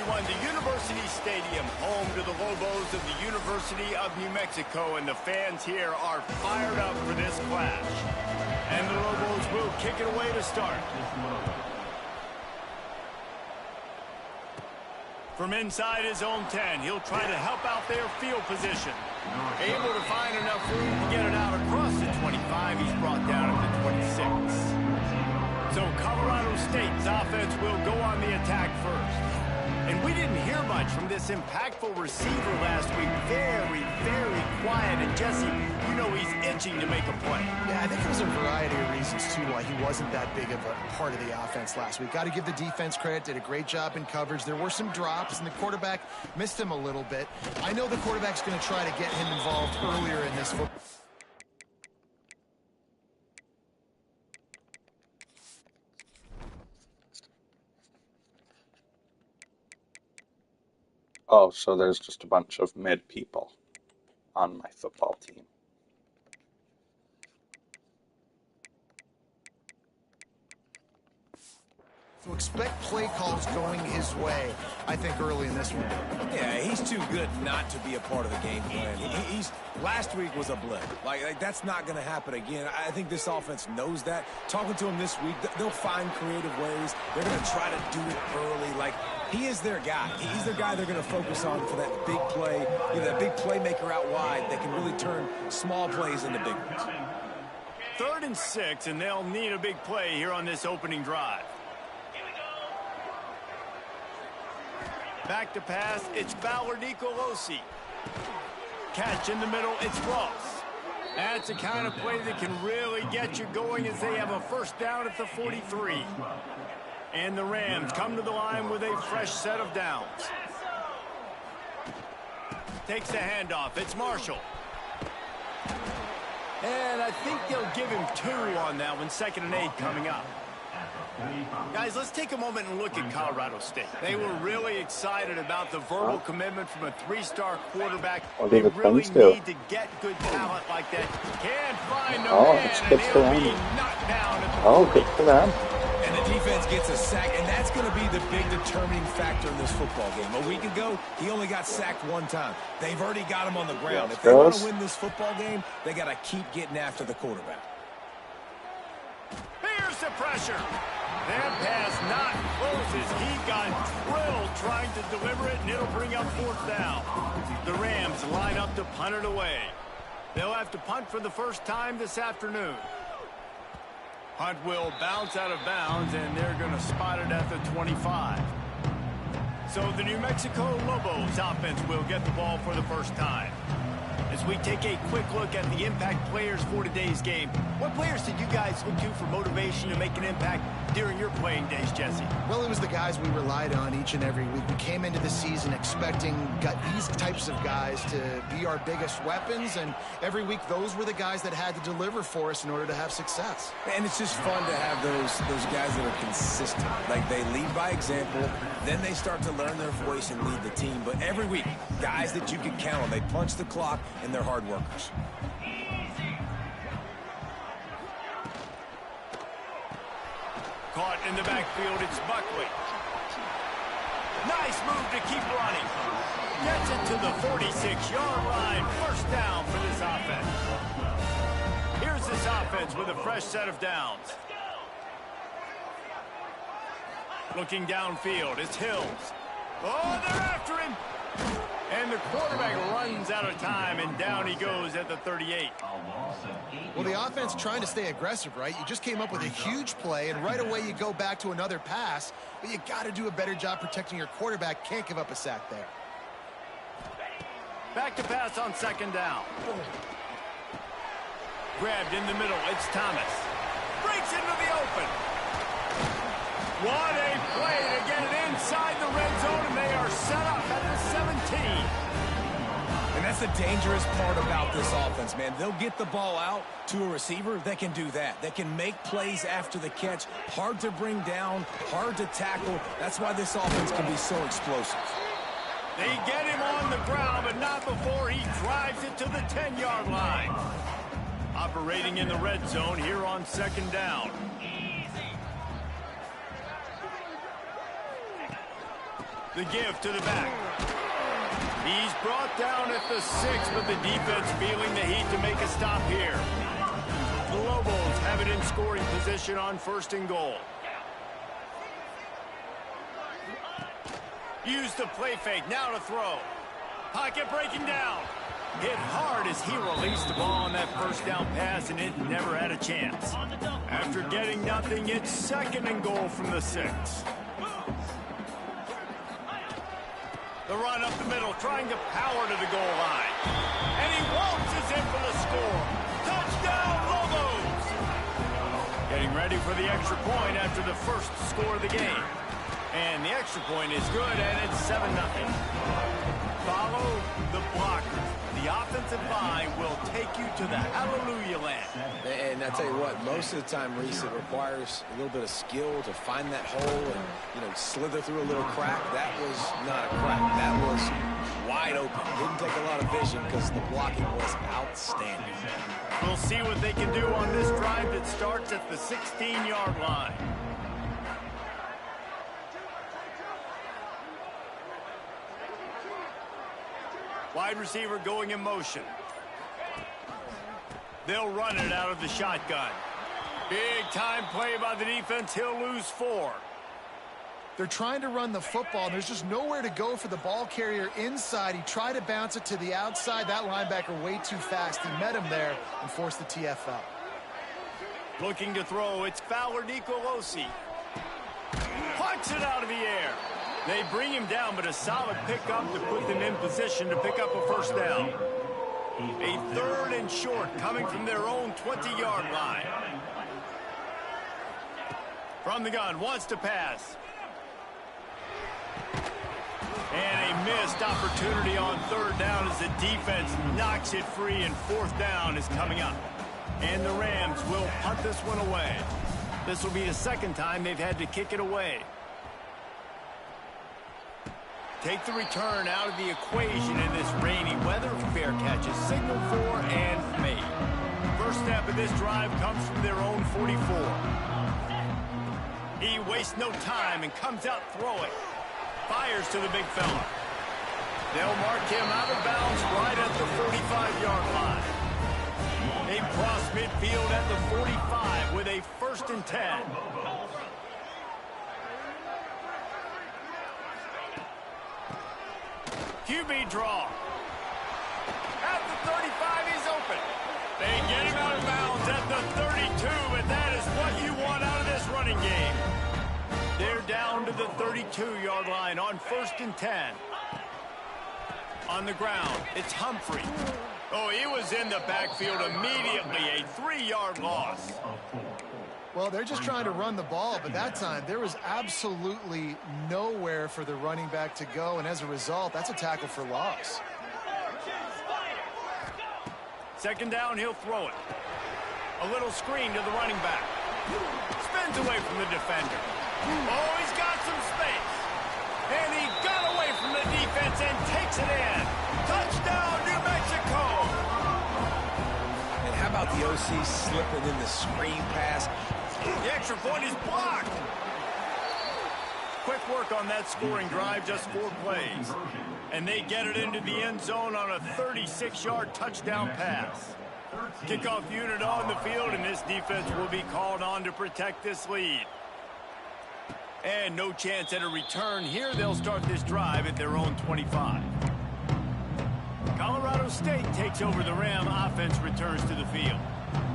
everyone to University Stadium, home to the Lobos of the University of New Mexico, and the fans here are fired up for this clash. And the Lobos will kick it away to start. From inside his own 10, he'll try to help out their field position. Able to find enough room to get it out across the 25. He's brought down at the 26. So Colorado State's offense will go on the attack first. And we didn't hear much from this impactful receiver last week. Very, very quiet. And Jesse, you know he's itching to make a play. Yeah, I think there's a variety of reasons, too, why he wasn't that big of a part of the offense last week. Got to give the defense credit. Did a great job in coverage. There were some drops, and the quarterback missed him a little bit. I know the quarterback's going to try to get him involved earlier in this football. Oh, so there's just a bunch of mid people on my football team. So expect play calls going his way, I think, early in this one. Yeah, he's too good not to be a part of the game plan. Last week was a blip. Like that's not going to happen again. I think this offense knows that. Talking to him this week, they'll find creative ways. They're going to try to do it early. Like, he is their guy. He's their guy they're going to focus on for that big play, that big playmaker out wide that can really turn small plays into big ones. 3rd and 6, and they'll need a big play here on this opening drive. Back to pass, it's Ballard Nicolosi. Catch in the middle, it's Ross. That's the kind of play that can really get you going as they have a first down at the 43. And the Rams come to the line with a fresh set of downs. Takes the handoff, it's Marshall. And I think they'll give him 2 on that one, 2nd and 8 coming up. Guys, let's take a moment and look at Colorado State. They were really excited about the verbal commitment from a 3-star quarterback. They really need to get good talent like that. Can't find no man, and he'll be knocked down at the good for them. And the defense gets a sack, and that's going to be the big determining factor in this football game. A week ago, he only got sacked 1 time. They've already got him on the ground. If they want to win this football game, they got to keep getting after the quarterback. Here's the pressure. That pass not closes. He got drilled trying to deliver it, and it'll bring up 4th down. The Rams line up to punt it away. They'll have to punt for the first time this afternoon. Punt will bounce out of bounds, and they're going to spot it at the 25. So the New Mexico Lobos offense will get the ball for the first time. As we take a quick look at the impact players for today's game, what players did you guys look to for motivation to make an impact during your playing days, Jesse? Well, it was the guys we relied on each and every week. We came into the season expecting these types of guys to be our biggest weapons, and every week those were the guys that had to deliver for us in order to have success. And it's just fun to have those guys that are consistent. Like, they lead by example, then they start to learn their voice and lead the team. But every week, guys that you can count on, they punch the clock, and they're hard workers. Caught in the backfield, it's Buckley. Nice move to keep running. Gets it to the 46-yard line. First down for this offense. Here's this offense with a fresh set of downs. Looking downfield, it's Hills. Oh, they're after him. And the quarterback runs out of time, and down he goes at the 38. Well, the offense trying to stay aggressive, right? You just came up with a huge play, and right away you go back to another pass, but you got to do a better job protecting your quarterback. Can't give up a sack there. Back to pass on 2nd down. Grabbed in the middle, it's Thomas. Breaks into the open. What a play to get it inside the red zone, and they are set up at the 17. And that's the dangerous part about this offense, man. They'll get the ball out to a receiver that can do that. That can make plays after the catch. Hard to bring down, hard to tackle. That's why this offense can be so explosive. They get him on the ground, but not before he drives it to the 10-yard line. Operating in the red zone here on 2nd down. The give to the back. He's brought down at the 6, but the defense feeling the heat to make a stop here. The Lobos have it in scoring position on 1st and goal. Use the play fake, now to throw. Pocket breaking down. Hit hard as he released the ball on that 1st down pass, and it never had a chance. After getting nothing, it's 2nd and goal from the 6. The run up the middle, trying to power to the goal line. And he waltzes in for the score. Touchdown, Lobos! Getting ready for the extra point after the first score of the game. And the extra point is good, and it's 7-0. Follow the blockers. The offensive line will take you to the hallelujah land. And I tell you what, most of the time, Reese, it requires a little bit of skill to find that hole and, slither through a little crack. That was not a crack. That was wide open. Didn't take a lot of vision because the blocking was outstanding. We'll see what they can do on this drive that starts at the 16-yard line. Wide receiver going in motion. They'll run it out of the shotgun. Big time play by the defense. He'll lose 4. They're trying to run the football, and there's just nowhere to go for the ball carrier inside. He tried to bounce it to the outside. That linebacker way too fast. He met him there and forced the TFL. Looking to throw. It's Fowler Nicolosi. Punch it out of the air. They bring him down, but a solid pickup to put them in position to pick up a 1st down. A 3rd and short coming from their own 20-yard line. From the gun, wants to pass. And a missed opportunity on 3rd down as the defense knocks it free, and 4th down is coming up. And the Rams will punt this one away. This will be the 2nd time they've had to kick it away. Take the return out of the equation in this rainy weather. Fair catch is signaled for and made. First step of this drive comes from their own 44. He wastes no time and comes out throwing. Fires to the big fella. They'll mark him out of bounds right at the 45-yard line. They cross midfield at the 45 with a 1st and 10. QB draw. At the 35, he's open. They get him out of bounds at the 32, but that is what you want out of this running game. They're down to the 32-yard line on 1st and 10. On the ground, it's Humphrey. Oh, he was in the backfield immediately, a 3-yard loss. Well, they're just trying to run the ball, but that time there was absolutely nowhere for the running back to go, and as a result, that's a tackle for loss. 2nd down, he'll throw it. A little screen to the running back. Spins away from the defender. Oh, he's got some space. And he got away from the defense and takes it in. Touchdown, New Mexico. And how about the OC slipping in the screen pass? The extra point is blocked. Quick work on that scoring drive, just 4 plays. And they get it into the end zone on a 36-yard touchdown pass. Kickoff unit on the field, and this defense will be called on to protect this lead. And no chance at a return here. They'll start this drive at their own 25. Colorado State takes over. The Ram offense returns to the field.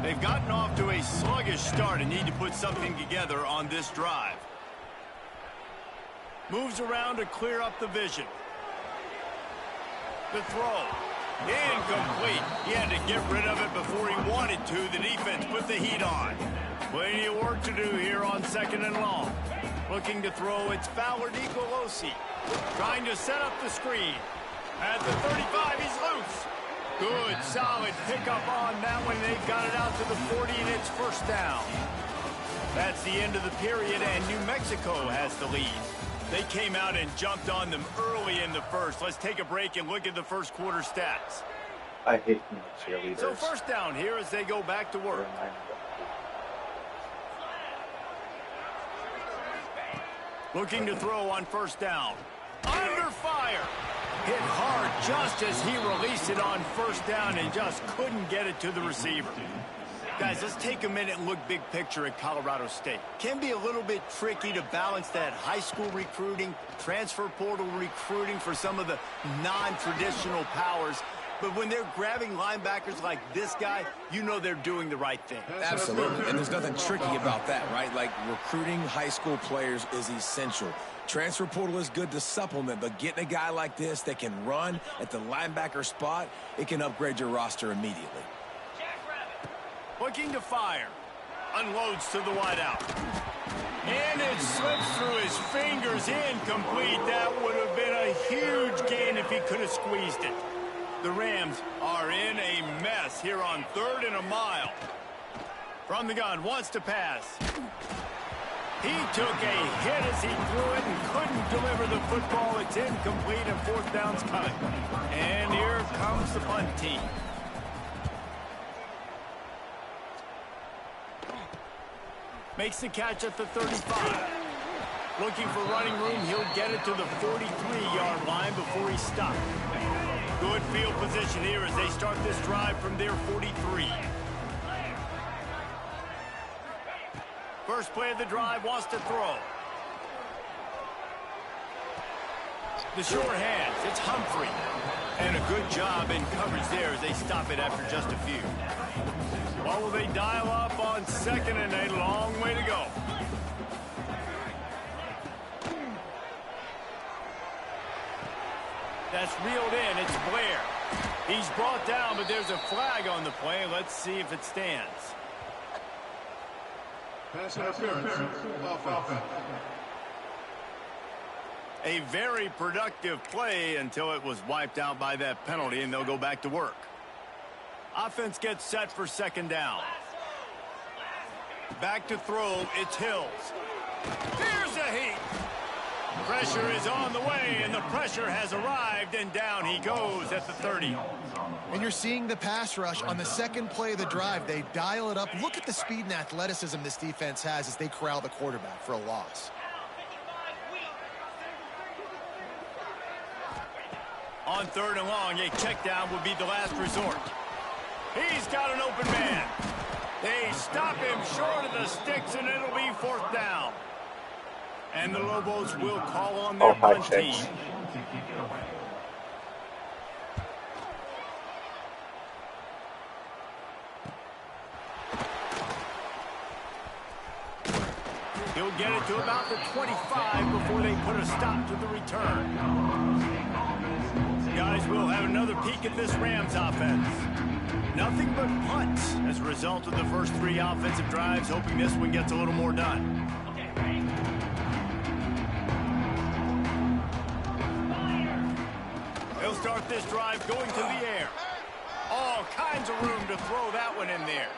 They've gotten off to a sluggish start and need to put something together on this drive. Moves around to clear up the vision. The throw. Incomplete. He had to get rid of it before he wanted to. The defense put the heat on. Plenty of work to do here on 2nd and long. Looking to throw, it's Fowler Nicolosi. Trying to set up the screen. At the 35, he's loose. Good, solid pickup on that one. They've got it out to the 40, and it's 1st down. That's the end of the period, and New Mexico has the lead. They came out and jumped on them early in the first. Let's take a break and look at the first quarter stats. I hate cheerleaders. So 1st down here as they go back to work. Looking to throw on 1st down. fire. Hit hard just as he released it on first down and just couldn't get it to the receiver. Guys, let's take a minute and look big picture at Colorado State. Can be a little bit tricky to balance that high school recruiting, transfer portal recruiting for some of the non-traditional powers. But when they're grabbing linebackers like this guy, you know they're doing the right thing. Absolutely, and there's nothing tricky about that, right? Like, recruiting high school players is essential. Transfer portal is good to supplement, but getting a guy like this that can run at the linebacker spot, it can upgrade your roster immediately. Looking to fire. Unloads to the wideout. And it slips through his fingers. Incomplete. That would have been a huge gain if he could have squeezed it. The Rams are in a mess here on 3rd and a mile. From the gun, wants to pass. He took a hit as he threw it and couldn't deliver the football. It's incomplete and 4th down's coming. And here comes the punt team. Makes the catch at the 35. Looking for running room, he'll get it to the 43-yard line before he stopped. Good field position here as they start this drive from their 43. First play of the drive, wants to throw. The short hands, it's Humphrey. And a good job in coverage there as they stop it after just a few. What will they dial up on 2nd and a long way to go? That's reeled in. It's Blair. He's brought down, but there's a flag on the play. Let's see if it stands. Pass interference. Offense. A very productive play until it was wiped out by that penalty, and they'll go back to work. Offense gets set for 2nd down. Back to throw. It's Hills. Here's a heat. Pressure is on the way, and the pressure has arrived, and down he goes at the 30. And you're seeing the pass rush on the 2nd play of the drive. They dial it up. Look at the speed and athleticism this defense has as they corral the quarterback for a loss. On 3rd and long, a check down would be the last resort. He's got an open man. They stop him short of the sticks, and it'll be 4th down. And the Lobos will call on their punt team. He'll get it to about the 25 before they put a stop to the return. Guys, we'll have another peek at this Rams offense. Nothing but punts as a result of the first 3 offensive drives, hoping this one gets a little more done. He'll start this drive going to the air. All kinds of room to throw that one in there.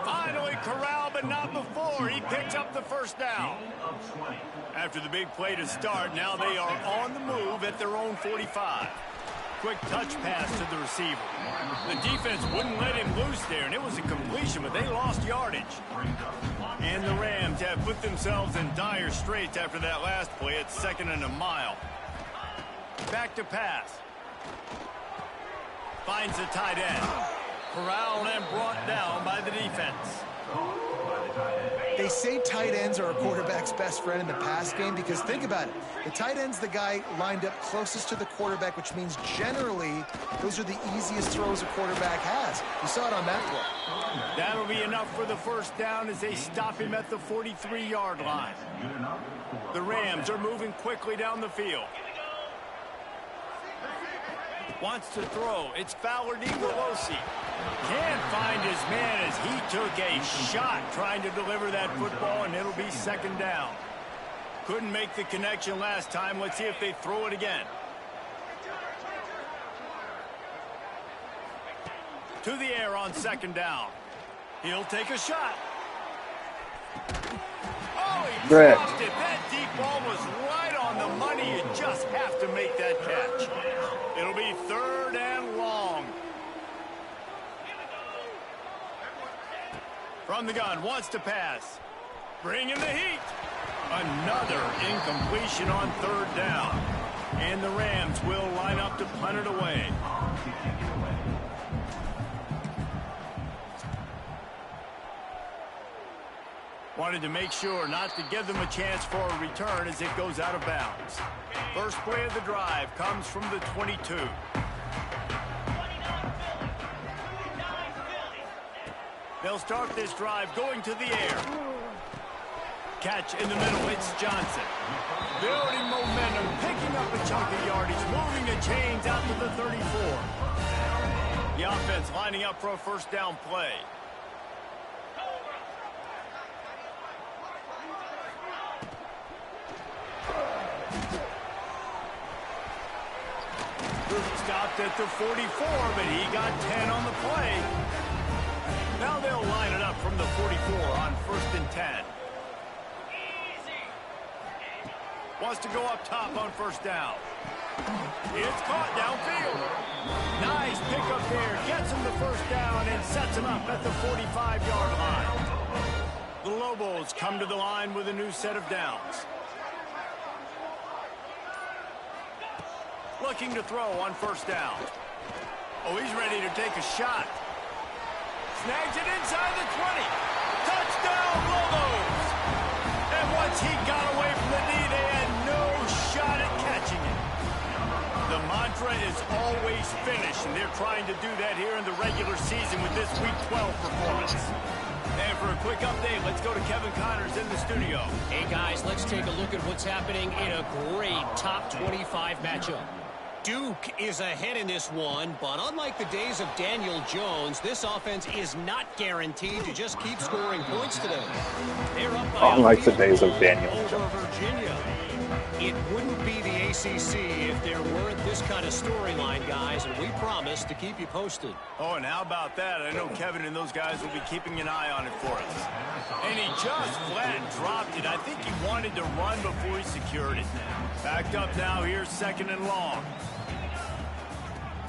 Finally corralled, but not before. He picks up the 1st down. After the big play to start, now they are on the move at their own 45. Quick touch pass to the receiver. The defense wouldn't let him loose there, and it was a completion, but they lost yardage. And the Rams have put themselves in dire straits after that last play at 2nd and a mile. Back to pass. Finds the tight end. Corralled and brought down by the defense. They say tight ends are a quarterback's best friend in the pass game because think about it. The tight end's the guy lined up closest to the quarterback, which means generally those are the easiest throws a quarterback has. You saw it on that play. That'll be enough for the 1st down as they stop him at the 43-yard line. The Rams are moving quickly down the field. Wants to throw. It's Fowler Nicolosi. Can't find his man as he took a shot trying to deliver that football, and it'll be 2nd down. Couldn't make the connection last time. Let's see if they throw it again. To the air on 2nd down. He'll take a shot. Oh, he dropped it. That deep ball was right on the money. You just have to make that catch. It'll be 3rd and long. From the gun, wants to pass. Bring in the heat. Another incompletion on 3rd down. And the Rams will line up to punt it away. Wanted to make sure not to give them a chance for a return as it goes out of bounds. First play of the drive comes from the 22. They'll start this drive going to the air. Catch in the middle, it's Johnson. Building momentum, picking up a chunk of yardage, moving the chains out to the 34. The offense lining up for a first down play. Stopped at the 44, but he got 10 on the play. Now they'll line it up from the 44 on 1st and 10. Wants to go up top on first down. It's caught downfield. Nice pickup there. Gets him the first down and sets him up at the 45-yard line. The Lobos come to the line with a new set of downs. Looking to throw on first down. Oh, he's ready to take a shot. Snags it inside the 20. Touchdown, Lobos! And once he got away from the knee, they had no shot at catching it. The mantra is always finish, and they're trying to do that here in the regular season with this Week 12 performance. And for a quick update, let's go to Kevin Connors in the studio. Hey, guys, let's take a look at what's happening in a great top 25 matchup. Duke is ahead in this one, but unlike the days of Daniel Jones, this offense is not guaranteed to just keep scoring points today. They're up by Unlike the days of Daniel over Jones. Virginia. It wouldn't be the ACC if there weren't this kind of storyline, guys, and we promise to keep you posted. Oh, and how about that? I know Kevin and those guys will be keeping an eye on it for us. And he just flat dropped it. I think he wanted to run before he secured it. Backed up now. Here's 2nd and long.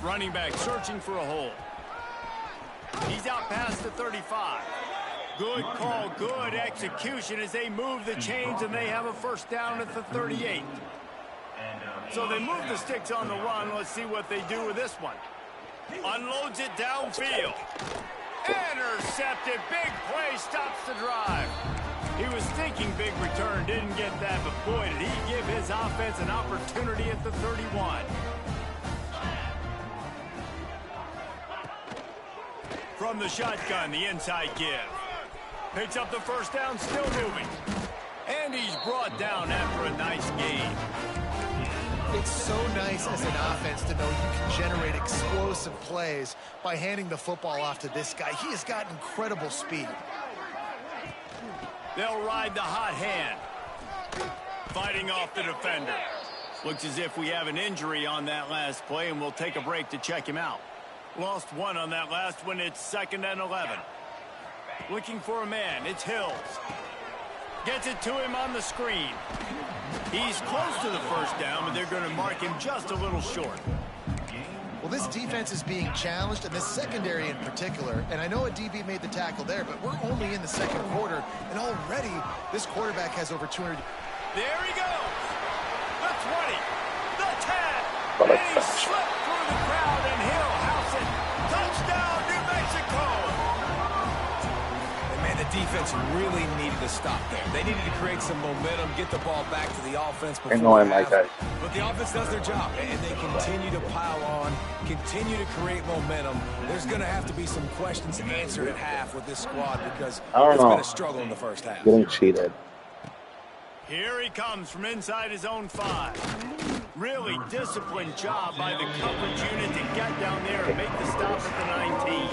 Running back searching for a hole. He's out past the 35. Good call, good execution as they move the chains and they have a first down at the 38. So they move the sticks on the run. Let's see what they do with this one. Unloads it downfield. Intercepted. Big play stops the drive. He was thinking big return, didn't get that, but boy, did he give his offense an opportunity at the 31. From the shotgun, the inside give. Picks up the first down, still moving. And he's brought down after a nice game. It's so nice as an offense to know you can generate explosive plays by handing the football off to this guy. He has got incredible speed. They'll ride the hot hand. Fighting off the defender. Looks as if we have an injury on that last play, and we'll take a break to check him out. Lost one on that last one. It's 2nd and 11. Looking for a man. It's Hills. Gets it to him on the screen. He's close to the first down, but they're going to mark him just a little short. Well, this defense is being challenged, and this secondary in particular. And I know a DB made the tackle there, but we're only in the 2nd quarter, and already this quarterback has over 200. There he goes. The 20. The 10. What a And he catch. slipped through the crowd, and he'll house it. Touchdown, New Mexico. And man, the defense really needed to stop there. They needed to create some momentum, get the ball back to the offense before I know him half. like that. But the offense does their job, and they continue to pile on, continue to create momentum. There's going to have to be some questions answered at half with this squad because I don't it's know. been a struggle in the first half. Getting cheated. Here he comes from inside his own 5. Really disciplined job by the coverage unit to get down there and make the stop at the 19.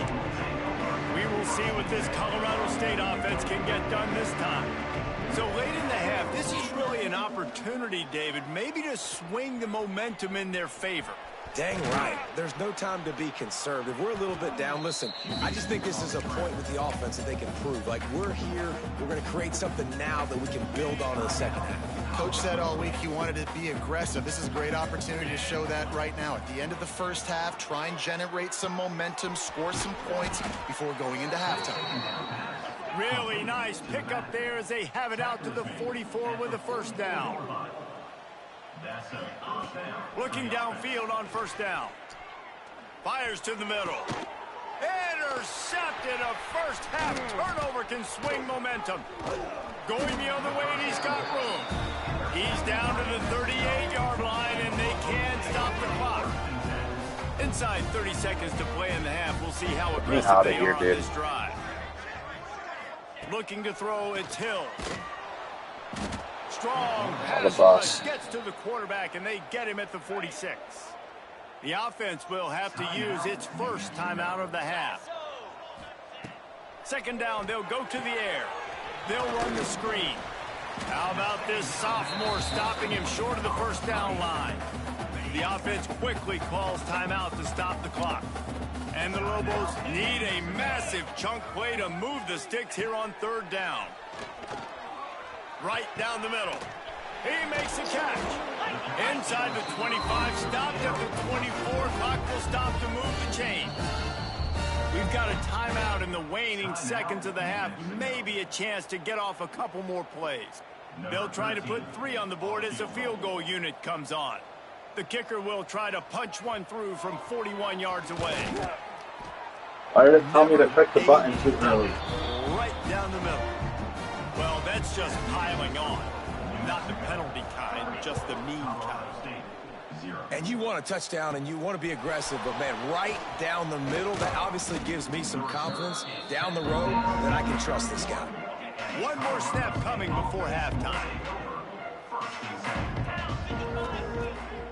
We will see what this Colorado State offense can get done this time. So late in the half, this is really an opportunity, David, maybe to swing the momentum in their favor. Dang right. There's no time to be conservative. We're a little bit down. Listen, I just think this is a point with the offense that they can prove. Like, we're here. We're going to create something now that we can build on in the second half. Coach said all week he wanted to be aggressive. This is a great opportunity to show that right now. At the end of the first half, try and generate some momentum, score some points before going into halftime. Really nice pickup there as they have it out to the 44 with a first down. Looking downfield on first down. Fires to the middle. Intercepted. A first half turnover can swing momentum. Going the other way, and he's got room. He's down to the 38-yard line, and they can't stop the clock. Inside 30 seconds to play in the half. We'll see how aggressive they are on this drive. Looking to throw, it's Hill. Strong pass rush gets to the quarterback, and they get him at the 46. The offense will have to use its first timeout of the half. Second down, they'll go to the air. They'll run the screen. How about this sophomore stopping him short of the first down line? The offense quickly calls timeout to stop the clock. And the Lobos need a massive chunk play to move the sticks here on third down. Right down the middle. He makes a catch. Inside the 25, stopped at the 24. Clock will stop to move the chains. We've got a timeout in the waning seconds of the half. Maybe a chance to get off a couple more plays. They'll try to put 3 on the board as the field goal unit comes on. The kicker will try to punch one through from 41 yards away. Why did it tell me to click the button too early? Right down the middle. Well, that's just piling on. Not the penalty kind, just the mean kind. And you want a touchdown and you want to be aggressive, but man, right down the middle, that obviously gives me some confidence down the road that I can trust this guy. One more snap coming before halftime.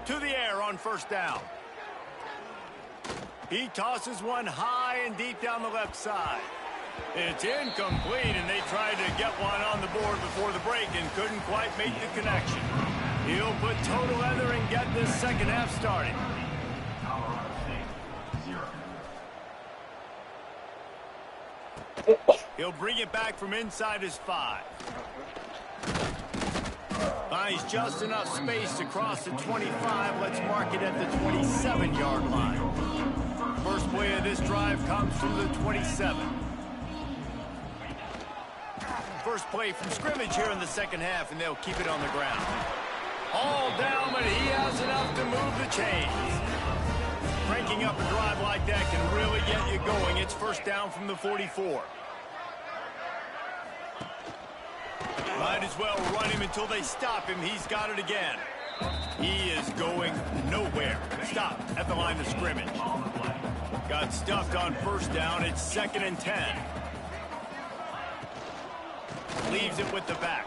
To the air on first down. He tosses one high and deep down the left side. It's incomplete, and they tried to get one on the board before the break and couldn't quite make the connection. He'll put toe to leather and get this second half started. He'll bring it back from inside his 5. Finds just enough space to cross the 25. Let's mark it at the 27-yard line. First play of this drive comes from the 27. First play from scrimmage here in the second half, and they'll keep it on the ground. All down, but he has enough to move the chains. Cranking up a drive like that can really get you going. It's first down from the 44. Might as well run him until they stop him. He's got it again. He is going nowhere. Stopped at the line of scrimmage. Got stuffed on first down. It's 2nd and 10. Leaves it with the back.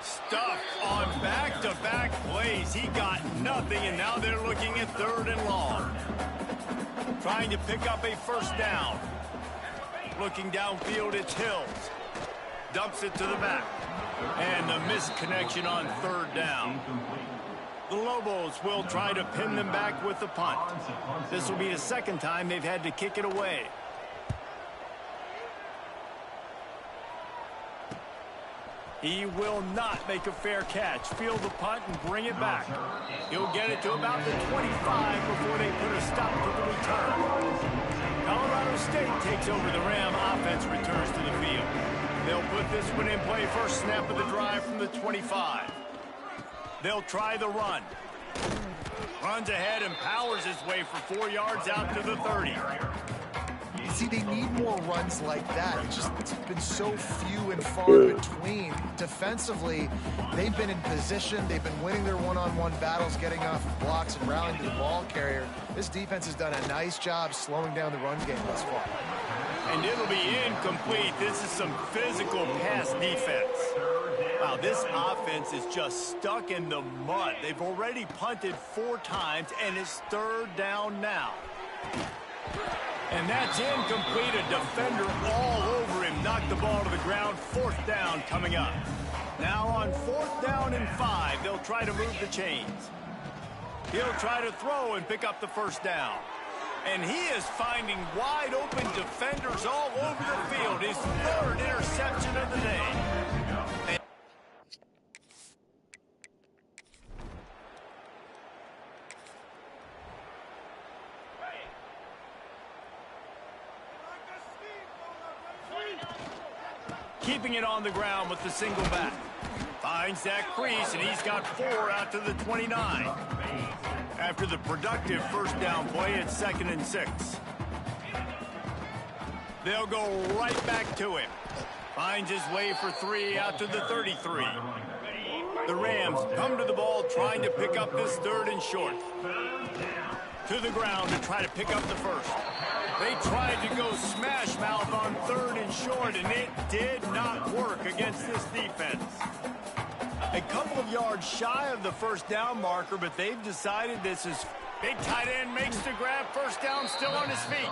Stuffed on back-to-back plays. He got nothing, and now they're looking at 3rd and long. Trying to pick up a first down. Looking downfield, it's Hills. Dumps it to the back. And the missed connection on 3rd down. The Lobos will try to pin them back with the punt. This will be the second time they've had to kick it away. He will not make a fair catch. Field the punt and bring it back. He'll get it to about the 25 before they put a stop to the return. Colorado State takes over the Ram. Offense returns to the field. They'll put this one in play. First snap of the drive from the 25. They'll try the run. Runs ahead and powers his way for 4 yards out to the 30. See, they need more runs like that. It's been so few and far between. Defensively, they've been in position. They've been winning their one-on-one battles, getting off blocks and rallying to the ball carrier. This defense has done a nice job slowing down the run game thus far. And it'll be incomplete. This is some physical pass defense. Wow, this offense is just stuck in the mud. They've already punted 4 times, and it's 3rd down now. And that's incomplete. A defender all over him. Knocked the ball to the ground. 4th down coming up. Now on 4th down and 5, they'll try to move the chains. He'll try to throw and pick up the first down. And he is finding wide open defenders all over the field. His 3rd interception of the day. Keeping it on the ground with the single back. Finds that crease, and he's got 4 out to the 29. After the productive first down play, it's 2nd and 6. They'll go right back to him. Finds his way for 3 out to the 33. The Rams come to the ball trying to pick up this 3rd and short. To the ground to try to pick up the first. They tried to go smash mouth on 3rd and short, and it did not work against this defense. A couple of yards shy of the first down marker, but they've decided this is... Big tight end makes the grab, first down, still on his feet.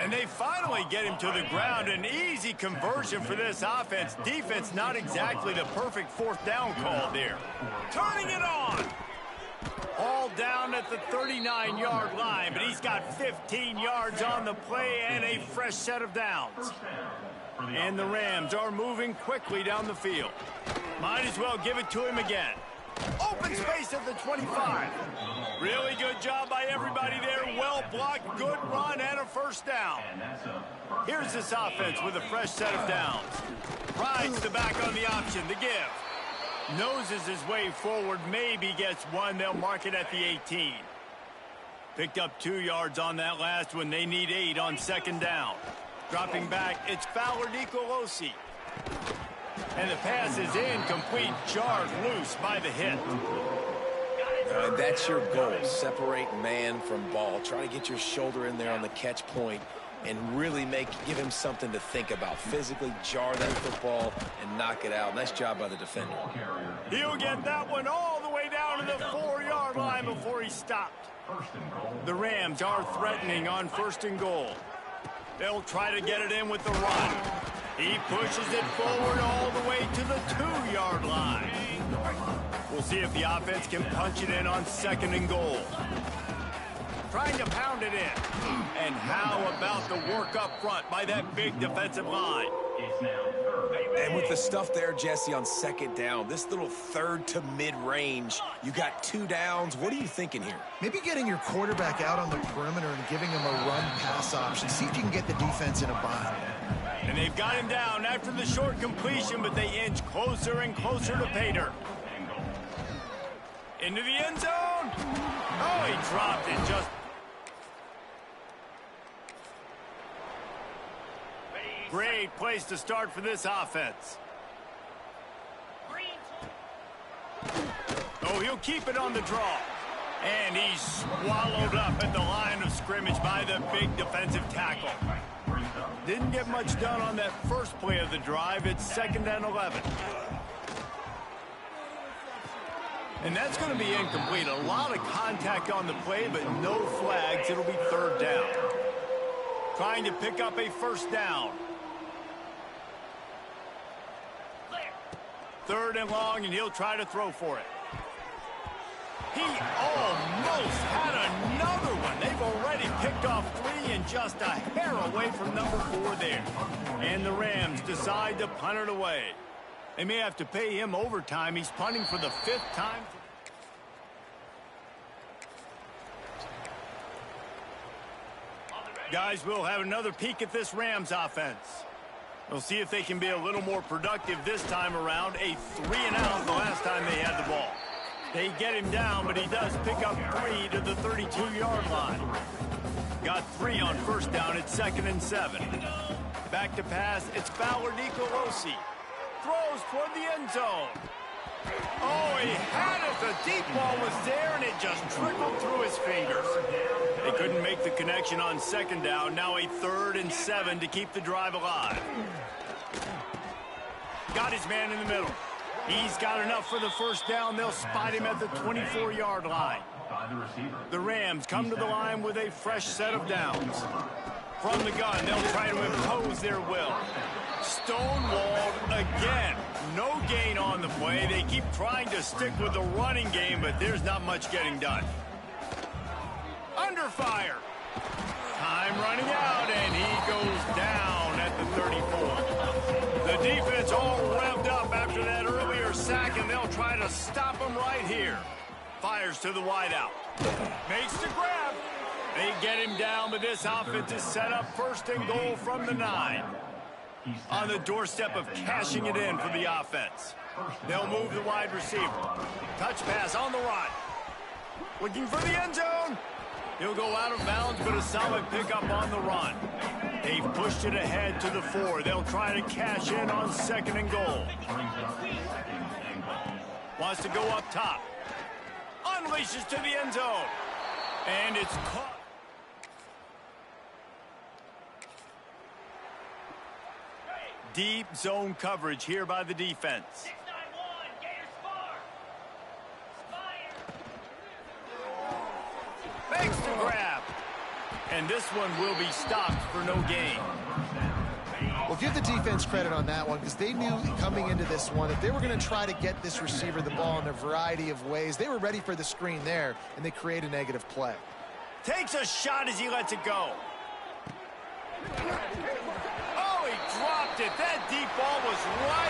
And they finally get him to the ground. An easy conversion for this offense. Defense not exactly the perfect 4th down call there. Turning it on. All down at the 39-yard line, but he's got 15 yards on the play and a fresh set of downs. And the Rams are moving quickly down the field. Might as well give it to him again. Open space at the 25. Really good job by everybody there. Well blocked, good run, and a first down. Here's this offense with a fresh set of downs. Rides the back on the option, the give. Noses his way forward, maybe gets 1. They'll mark it at the 18. Picked up 2 yards on that last one. They need 8 on 2nd down. Dropping back, it's Fowler Nicolosi. And the pass is incomplete, jarred loose by the hit. That's your goal, separate man from ball. Try to get your shoulder in there on the catch point and really give him something to think about. Physically jar that football and knock it out. Nice job by the defender. He'll get that one all the way down to the 4-yard line before he stopped. The Rams are threatening on 1st and goal. They'll try to get it in with the run. He pushes it forward all the way to the 2-yard line. We'll see if the offense can punch it in on 2nd and goal. Trying to pound it in. And how about the work up front by that big defensive line? And with the stuff there, Jesse, on 2nd down, this little 3rd to mid-range, you got 2 downs. What are you thinking here? Maybe getting your quarterback out on the perimeter and giving him a run-pass option. See if you can get the defense in a bind. And they've got him down after the short completion, but they inch closer and closer to pay dirt. Into the end zone. Oh, he dropped it just... Great place to start for this offense. Oh, he'll keep it on the draw. And he's swallowed up at the line of scrimmage by the big defensive tackle. Didn't get much done on that first play of the drive. It's 2nd and 11. And that's going to be incomplete. A lot of contact on the play, but no flags. It'll be 3rd down. Trying to pick up a first down. 3rd and long, and he'll try to throw for it. He almost had another one. They've already picked off 3 and just a hair away from number 4 there. And the Rams decide to punt it away. They may have to pay him overtime. He's punting for the 5th time. Guys, we'll have another peek at this Rams offense. We'll see if they can be a little more productive this time around. A 3-and-out the last time they had the ball. They get him down, but he does pick up 3 to the 32-yard line. Got 3 on first down. It's 2nd and 7. Back to pass. It's Fowler Nicolosi. Throws toward the end zone. Oh, he had it. The deep ball was there, and it just trickled through his fingers. They couldn't make the connection on 2nd down. Now a 3rd and 7 to keep the drive alive. Got his man in the middle. He's got enough for the first down. They'll spot him at the 24-yard line. The Rams come to the line with a fresh set of downs. From the gun, they'll try to impose their will. Stonewalled again. No gain on the play. They keep trying to stick with the running game, but there's not much getting done. Under fire. Time running out, and he goes down at the 34. The defense all revved up after that earlier sack, and they'll try to stop him right here. Fires to the wideout. Makes the grab. They get him down, but this offense is set up 1st and goal from the 9. On the doorstep of cashing it in for the offense. They'll move the wide receiver. Touch pass on the run. Looking for the end zone. He'll go out of bounds, but a solid pickup on the run. They've pushed it ahead to the 4. They'll try to cash in on 2nd and goal. Wants to go up top. Unleashes to the end zone. And it's caught. Deep zone coverage here by the defense. 691, Gators far. Makes the grab. And this one will be stopped for no gain. Well, give the defense credit on that one because they knew coming into this one that they were going to try to get this receiver the ball in a variety of ways. They were ready for the screen there, and they create a negative play. Takes a shot as he lets it go. Oh, he dropped it. That deep ball was right